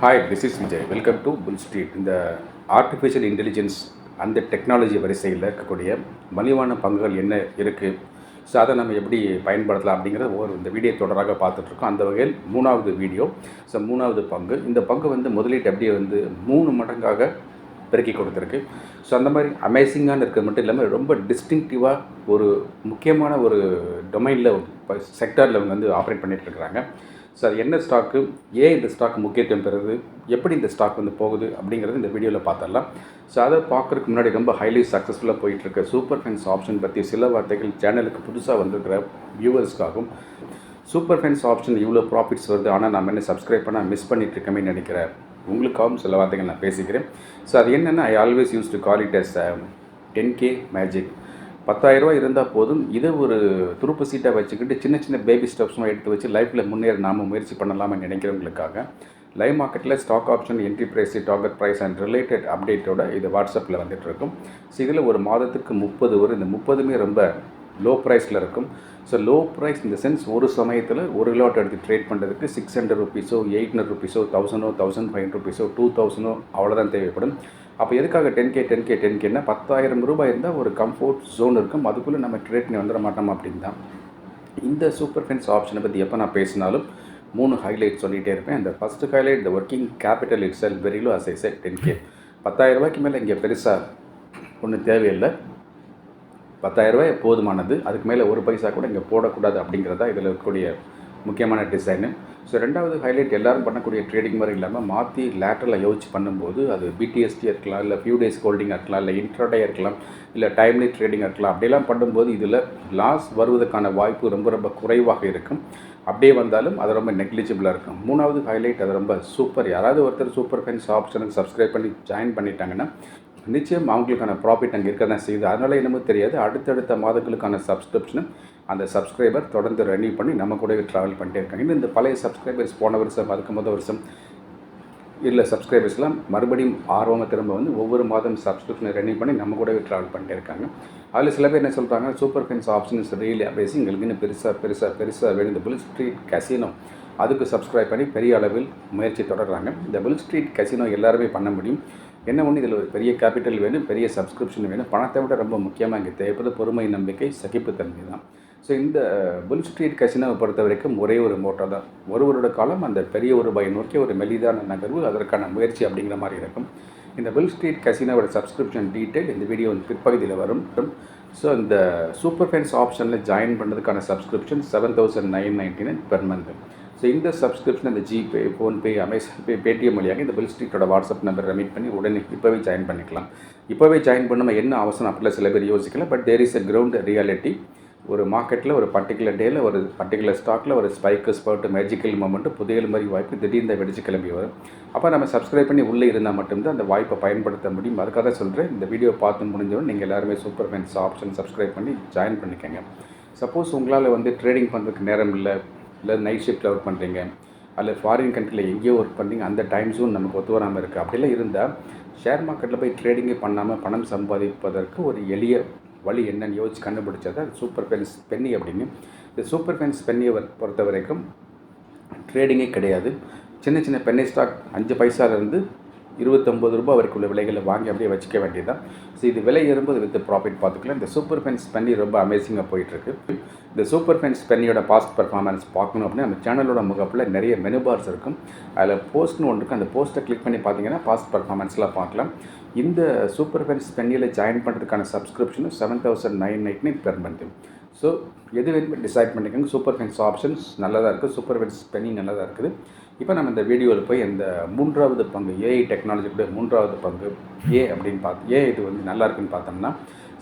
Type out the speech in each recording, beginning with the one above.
Hi, this is Vijay. Welcome to Bull Street. இந்த artificial intelligence அந்த technology வரிசையில் இருக்கக்கூடிய மலிவான பங்குகள் என்ன இருக்குது, ஸோ அதை நம்ம எப்படி பயன்படுத்தலாம் அப்படிங்கிறத இந்த வீடியோ தொடராக பார்த்துட்ருக்கோம். அந்த வகையில் 3வது வீடியோ. ஸோ 3வது பங்கு. இந்த பங்கு முதலீட்டு அப்படியே 3 மடங்காக பெருக்கி கொடுத்துருக்கு. ஸோ அந்த மாதிரி அமேசிங்கான இருக்கிறது மட்டும் இல்லாமல் ரொம்ப டிஸ்டிங்டிவாக ஒரு முக்கியமான ஒரு டொமைனில் இப்போ செக்டாரில் அவங்க ஆப்ரேட் பண்ணிகிட்டு இருக்கிறாங்க. ஸோ அது என்ன ஸ்டாக்கு, ஏன் இந்த ஸ்டாக் முக்கியத்துவம் பெறுது, எப்படி இந்த ஸ்டாக் போகுது அப்படிங்கிறது இந்த வீடியோவில் பார்த்துடலாம். ஸோ அதை பார்க்குறதுக்கு முன்னாடி ரொம்ப ஹைலி சக்ஸஸ்ஃபுல்லாக போயிட்டுருக்க சூப்பர் ஃபைன்ஸ் ஆப்ஷன் பற்றி சில வார்த்தைகள் சேனலுக்கு புதுசாக வந்திருக்கிற வியூவர்ஸ்க்காகவும், சூப்பர் ஃபைன்ஸ் ஆப்ஷன் இவ்வளோ ப்ராஃபிட்ஸ் வருது ஆனால் நம்ம என்ன சப்ஸ்கிரைப் பண்ணால் மிஸ் பண்ணிகிட்ருக்கமே நினைக்கிற உங்களுக்காகவும் சில வார்த்தைகள் நான் பேசிக்கிறேன். ஸோ அது என்னென்னா, I always use to call it as 10K magic. 10,000 இருந்தால் போதும், இதை ஒரு துருப்பு சீட்டாக வச்சுக்கிட்டு சின்ன சின்ன பேபி ஸ்டெப்ஸும் எடுத்து வச்சு லைஃப்பில் முன்னேற நாம் முயற்சி பண்ணலாம்னு நினைக்கிறவங்களுக்காக லைவ் மார்க்கெட்டில் stock option, entry price, target price and related அப்டேட்டோட இது வாட்ஸ்அப்பில் வந்துட்டுருக்கும். ஸோ இதில் ஒரு மாதத்துக்கு 30 வரும். இந்த 30மே ரொம்ப லோ ப்ரைஸில் இருக்கும். ஸோ லோ ப்ரைஸ் இந்த சென்ஸ், ஒரு சமயத்தில் ஒரு லாட் எடுத்து ட்ரேட் பண்ணுறதுக்கு 600 ருபீஸோ, 800 ருபீஸோ, 1000, 1500 ருபீஸோ, 2000 அவ்வளோதான் தேவைப்படும். அப்போ எதுக்காக 10Kன்னா 10,000 ரூபாய் இருந்தால் ஒரு கம்ஃபோர்ட் ஜோன் இருக்கும், அதுக்குள்ளே நம்ம ட்ரேட் பண்ணி வந்துட மாட்டோம் அப்படின்னு தான். இந்த சூப்பர் ஃபைன்ஸ் ஆப்ஷனை பற்றி எப்போ நான் பேசினாலும் 3 ஹைலைட் சொல்லிகிட்டே இருப்பேன். அந்த first highlight, the working capital itself very low as I set 10K. 10,000 ரூபாய்க்கு மேலே இங்கே பெருசாக ஒன்றும் தேவையில்லை. 10,000 ரூபாய் போதுமானது. அதுக்கு மேலே ஒரு பைசா கூட இங்கே போடக்கூடாது அப்படிங்கிறதா இதில் இருக்கக்கூடிய முக்கியமான டிசைனு. ஸோ 2வது ஹைலைட், எல்லோரும் பண்ணக்கூடிய ட்ரேடிங் மாதிரி இல்லாமல் மாற்றி லேட்டரில் யோசிச்சு பண்ணும்போது, அது பிடிஎஸ்டி இருக்கலாம், இல்லை ஃபியூ டேஸ் ஹோல்டிங்காக இருக்கலாம், இல்லை இன்ட்ராடே இருக்கலாம், இல்லை டைம்லி ட்ரேடிங்காக இருக்கலாம். அப்படிலாம் பண்ணும்போது இதில் லாஸ் வருவதற்கான வாய்ப்பு ரொம்ப ரொம்ப குறைவாக இருக்கும். அப்படியே வந்தாலும் அது ரொம்ப நெக்லிஜிபிளாக இருக்கும். 3வது ஹைலைட், அது ரொம்ப சூப்பர். யாராவது ஒருத்தர் சூப்பர் ஃபைன்ஸ் ஆப்ஷனுக்கு சப்ஸ்கிரைப் பண்ணி ஜாயின் பண்ணிட்டாங்கன்னா நிச்சயம் அவங்களுக்கான ப்ராஃபிட் அங்கே இருக்க தான் செய்யுது. அதனால் என்னமோ தெரியாது, அடுத்தடுத்த மாதங்களுக்கான சப்ஸ்கிரிப்ஷனை அந்த சப்ஸ்கிரைபர் தொடர்ந்து ரெனியூ பண்ணி நம்ம கூட ட்ராவல் பண்ணிட்டே இருக்காங்க. இந்த பழைய சப்ஸ்கிரைபர்ஸ் போன வருஷம், அதுக்கு முதல் வருஷம் இல்லை சப்ஸ்கிரைபர்ஸ்லாம் மறுபடியும் ஆர்வமாக திரும்ப ஒவ்வொரு மாதம் சப்ஸ்கிரிப்ஷனை ரெனியூ பண்ணி நம்ம கூட ட்ராவல் பண்ணிட்டே இருக்காங்க. அதில் சில பேர் என்ன சொல்கிறாங்க, super fines options really amazing, எங்களுக்கு இன்னும் பெருசாக வேணும். இந்த புல் ஸ்ட்ரீட் கசினோ அதுக்கு சப்ஸ்கிரைப் பண்ணி பெரிய அளவில் முயற்சி தொடர்றாங்க. இந்த புல் ஸ்ட்ரீட் கசினோ எல்லாருமே பண்ண முடியும். என்ன ஒன்று, இதில் ஒரு பெரிய கேபிட்டல் வேணும், பெரிய சப்ஸ்கிரிப்ஷன் வேணும். பணத்தை விட ரொம்ப முக்கியமாக இங்கே தேவைப்படுது பொறுமை, நம்பிக்கை, சகிப்புத்தன்மை தான். ஸோ இந்த புல் ஸ்ட்ரீட் கசினோவை பொறுத்த வரைக்கும் ஒரே ஒரு மோட்டோ தான். ஒரு வருட காலம் அந்த பெரிய ஒரு ரூபாய் நோக்கி ஒரு மெலிதான நகர்வு, அதற்கான முயற்சி அப்படிங்கிற மாதிரி இருக்கும். இந்த புல் ஸ்ட்ரீட் கசினோவோட சப்ஸ்கிரிப்ஷன் டீட்டெயில் இந்த வீடியோ பிற்பகுதியில் வரும். ஸோ இந்த சூப்பர் ஃபைன்ஸ் ஆப்ஷனில் ஜாயின் பண்ணுறதுக்கான சப்ஸ்கிரிப்ஷன் 7,999 பெர் மந்த். ஸோ இந்த சப்ஸ்கிரிப்ஷன் இந்த ஜிபே, ஃபோன்பே, அமேசான் பே, பேடிஎம் வழியாக இந்த புல் ஸ்ட்ரீட்டோட வாட்ஸ்அப் நம்பர் ரெமிட் பண்ணி உடனே இப்போவே ஜாயின் பண்ணிக்கலாம். இப்போவே ஜாயின் பண்ணாமல் என்ன அவசரம் அப்படிலாம் சில பேர் யோசிக்கலாம். But there is a ground reality. ஒரு மார்க்கெட்டில் ஒரு பர்டிகுலர் டேயில் ஒரு பர்டிகுலர் ஸ்டாக்கில் ஒரு ஸ்பைக்கு, ஸ்பர்ட்டு, மேஜிக்கல் மூமெண்ட்டு, புதையல் மாதிரி வாய்ப்பு திடீர்னு வெடிச்சு கிளம்பி வரும். அப்போ நம்ம சப்ஸ்கிரைப் பண்ணி உள்ளே இருந்தால் மட்டும்தான் அந்த வாய்ப்பை பயன்படுத்த முடியும். அதுக்காக சொல்கிறேன், இந்த வீடியோ பார்த்து முடிஞ்சவொன்னு நீங்கள் எல்லாருமே சூப்பர் ஃபைன்ஸ் ஆப்ஷன் சப்ஸ்கிரைப் பண்ணி ஜாயின் பண்ணிக்கோங்க. சப்போஸ் உங்களால் ட்ரேடிங் பண்ணுறதுக்கு நேரம் இல்லை நைட் ஷிஃப்ட்டில் ஒர்க் பண்ணுறீங்க, அல்லது ஃபாரின் கண்ட்ரியில் எங்கேயோ ஒர்க் பண்ணுறீங்க, அந்த டைம் ஜோன் நமக்கு ஒத்து வராமல் இருக்குது, அப்படிலாம் இருந்தால் ஷேர் மார்க்கெட்டில் போய் ட்ரேடிங்கே பண்ணாமல் பணம் சம்பாதிப்பதற்கு ஒரு எளிய வழி என்னென்னு யோசிச்சு கண்டுபிடிச்சது அது சூப்பர் ஃபைன்ஸ் பென்னி அப்படின்னு. இந்த சூப்பர் ஃபைன்ஸ் பென்னியை பொறுத்த வரைக்கும் ட்ரேடிங்கே கிடையாது. சின்ன சின்ன பென்னி ஸ்டாக் 5 பைசாலேருந்து 29 ரூபாய் வரைக்கும் உள்ள விலைகளை வாங்கி அப்படியே வச்சுக்க வேண்டியதான். ஸோ இது விலை ஏறும்போது வித் ப்ராஃபிட் பார்த்துக்கலாம். இந்த சூப்பர் ஃபைன்ஸ் பென்னி ரொம்ப அமேசிங்காக போயிட்டுருக்கு. இந்த சூப்பர் ஃபைன்ஸ் பென்னியோட பாஸ்ட் பர்ஃபார்மன்ஸ் பார்க்கணும் அப்படின்னா நம்ம சேனலோட முகப்பில் நிறைய மெனு பார்ஸ் இருக்கும். அதில் போஸ்ட்னு ஒன்று இருக்குது. அந்த போஸ்ட்டை கிளிக் பண்ணி பார்த்தீங்கன்னா பாஸ்ட் பர்ஃபார்மன்ஸ்லாம் பார்க்கலாம். இந்த சூப்பர் ஃபைன்ஸ் பென்னியில் ஜாயின் பண்ணுறதுக்கான சப்ஸ்கிரிப்ஷனும் 7,999 பெர் மந்த். ஸோ எது வேணுமே டிசைட் பண்ணிக்கோங்க. சூப்பர் ஃபைன்ஸ் ஆப்ஷன்ஸ் நல்லதாக இருக்குது, சூப்பர் ஃபைன்ஸ் பென்னி நல்லதாக இருக்குது. இப்போ நம்ம இந்த வீடியோவில் போய் இந்த 3வது பங்கு, ஏஐ டெக்னாலஜியோட 3வது பங்கு அப்படின்னு ஏன் இது நல்லா இருக்குன்னு பார்த்தோம்னா,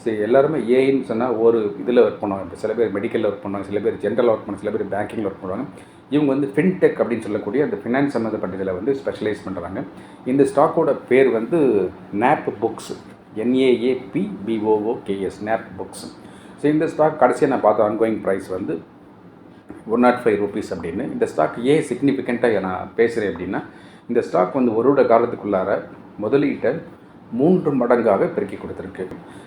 சரி எல்லாருமே ஏஐன்னு சொன்னால் ஒரு இதில் ஒர்க் பண்ணுவாங்க. இப்போ சில பேர் மெடிக்கலில் ஒர்க் பண்ணுவாங்க, சில பேர் ஜென்ரல் ஒர்க் பண்ணுவாங்க, சில பேர் பேங்கிங்கில் ஒர்க் பண்ணுவாங்க. இவங்க ஃபின்டெக் அப்படின்னு சொல்லக்கூடிய அந்த ஃபினான்ஸ் சம்மந்தப்பட்டதில் ஸ்பெஷலைஸ் பண்ணுறாங்க. இந்த ஸ்டாக்கோட பேர் நாப் புக்ஸ், NAAPBOOKS, நாப் புக்ஸ். ஸோ இந்த ஸ்டாக் கடைசியாக நான் பார்த்த ஆன்கோயிங் ப்ரைஸ் 105 rupees அப்படின்னு. இந்த ஸ்டாக் ஏன் சிக்னிஃபிகண்ட்டாக நான் பேசுகிறேன் அப்படின்னா, இந்த ஸ்டாக் ஒரு வருட காலத்துக்குள்ளார முதலீட்டை 3 மடங்காக பெருக்கி கொடுத்துருக்கு.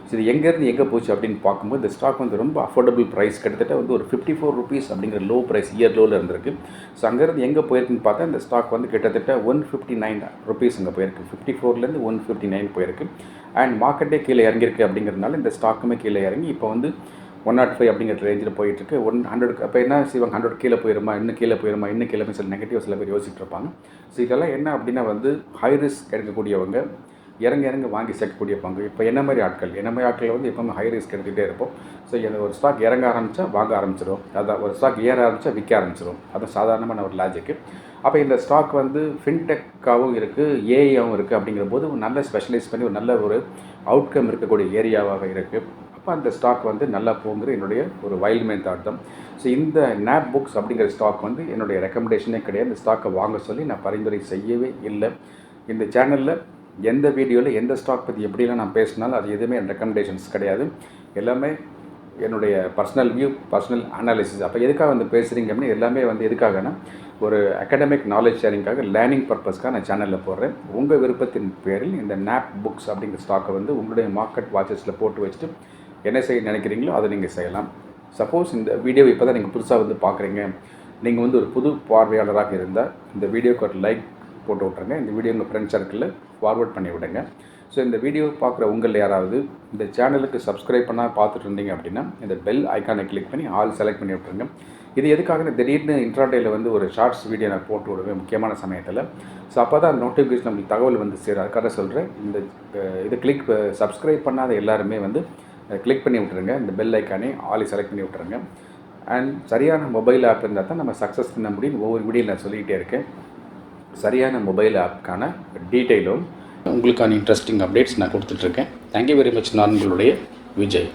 ஸோ இது எங்கேருந்து எங்கே போச்சு அப்படின்னு பார்க்கும்போது இந்த ஸ்டாக் வந்து ரொம்ப அஃபோர்டபுள் ப்ரைஸ், கிட்டத்தட்ட வந்து ஒரு ₹54 அப்படிங்கிற லோ ப்ரைஸ் இயர் லோவில் இருந்திருக்கு. ஸோ அங்கேருந்து எங்கே போயிருக்குன்னு பார்த்தா இந்த ஸ்டாக் வந்து கிட்டத்தட்ட ₹159 அங்கே போயிருக்கு. 54லேருந்து 159 போயிருக்கு. அண்ட் மார்க்கெட்டே கீழே இறங்கியிருக்கு அப்படிங்கிறதுனால இந்த ஸ்டாக்குமே கீழே இறங்கி இப்போ வந்து 105 அப்படிங்கிற ரேஞ்சில் போயிட்டுருக்கு. 100 அப்போ என்ன செய்வாங்க, 100 கீழே போயிருமா, இன்னும் கீழே போயிருமா, இன்னும் கீழே சில நெகட்டிவ் சில பேர் யோசிச்சுட்டு இருப்பாங்க. ஸோ இதெல்லாம் என்ன அப்படின்னா வந்து ஹை ரிஸ்க் எடுக்கக்கூடியவங்க இறங்க வாங்கி சேர்க்கக்கூடிய பங்கு. இப்போ என்ன மாதிரி ஆட்கள் வந்து எப்போவுமே ஹை ரிஸ்க் எடுத்துகிட்டே இருப்போம். ஸோ ஒரு ஸ்டாக் இறங்க ஆரம்பித்தா வாங்க ஆரம்பிச்சிடும், அதான் ஒரு ஸ்டாக் ஏற ஆரம்பித்தா விற்க ஆரம்பிச்சிடும். அது சாதாரணமான ஒரு லாஜிக்கு. அப்போ இந்த ஸ்டாக் வந்து ஃபின்டெக்காகவும் இருக்குது, ஏஐயாகவும் இருக்குது. அப்படிங்கிற போது நல்ல ஸ்பெஷலைஸ் பண்ணி ஒரு நல்ல ஒரு அவுட்கம் இருக்கக்கூடிய ஏரியாவாக இருக்குது. அப்போ அந்த ஸ்டாக் வந்து நல்லா போங்கிற என்னுடைய ஒரு வைல்ட்மேன் தாட் தான். ஸோ இந்த நாப் புக்ஸ் அப்படிங்கிற ஸ்டாக் வந்து என்னுடைய ரெக்கமெண்டேஷனே கிடையாது. இந்த ஸ்டாக்கை வாங்க சொல்லி நான் பரிந்துரை செய்யவே இல்லை. இந்த சேனலில் எந்த வீடியோவில் எந்த ஸ்டாக் பற்றி எப்படிலாம் நான் பேசினாலும் அது எதுவுமே என் ரெக்கமெண்டேஷன்ஸ் கிடையாது. எல்லாமே என்னுடைய பர்சனல் வியூ, பர்சனல் அனாலிசிஸ். அப்போ எதுக்காக வந்து பேசுகிறீங்க அப்படின்னு எல்லாமே வந்து எதுக்காகனா ஒரு அகாடமிக் நாலேஜ் ஷேரிங்காக, லேர்னிங் பர்பஸ்க்காக நான் சேனலில் போடுறேன். உங்கள் விருப்பத்தின் பேரில் இந்த நாப் புக்ஸ் அப்படிங்கிற ஸ்டாக்கை வந்து உங்களுடைய மார்க்கெட் வாட்சஸில் போட்டு வச்சுட்டு என்ன செய்ய நினைக்கிறீங்களோ அதை நீங்கள் செய்யலாம். சப்போஸ் இந்த வீடியோ இப்போ தான் நீங்கள் புதுசாக வந்து பார்க்குறீங்க, நீங்கள் வந்து ஒரு புது பார்வையாளராக இருந்தால் இந்த வீடியோக்கு ஒரு லைக் போட்டு விட்ருங்க. இந்த வீடியோ உங்கள் ஃப்ரெண்ட் சர்க்கிளில் ஃபார்வர்ட் பண்ணி விடுங்க. ஸோ இந்த வீடியோ பார்க்குற உங்கள் யாராவது இந்த சேனலுக்கு சப்ஸ்கிரைப் பண்ணால் பார்த்துட்டு இருந்தீங்க அப்படின்னா இந்த பெல் ஐக்கானை கிளிக் பண்ணி ஆல் செலக்ட் பண்ணி விட்ருங்க. இது எதுக்காக திடீர்னு இன்ட்ராடேயில் வந்து ஒரு ஷார்ட்ஸ் வீடியோ நான் போட்டு விடுவேன் முக்கியமான சமயத்தில். ஸோ அப்போ தான் நோட்டிஃபிகேஷன் நம்மளுக்கு தகவல் வந்து சேரும். அதுக்காக சொல்கிறேன், இது சப்ஸ்கிரைப் பண்ணாத எல்லாருமே வந்து கிளிக் பண்ணி விட்ருங்க. இந்த பெல் ஐக்கானே ஆல் செலக்ட் பண்ணி விட்ருங்க. அண்ட் சரியான மொபைல் ஆப் இருந்தால் தான் நம்ம சக்ஸஸ் பண்ண முடியும். ஒவ்வொரு வீடியோவில் நான் சொல்லிக்கிட்டே இருக்கேன். சரியான மொபைல் ஆப்புக்கான டீட்டெயிலும் உங்களுக்கான இன்ட்ரெஸ்டிங் அப்டேட்ஸ் நான் கொடுத்துட்ருக்கேன். Thank you very much. நான் உங்களுடைய விஜய்.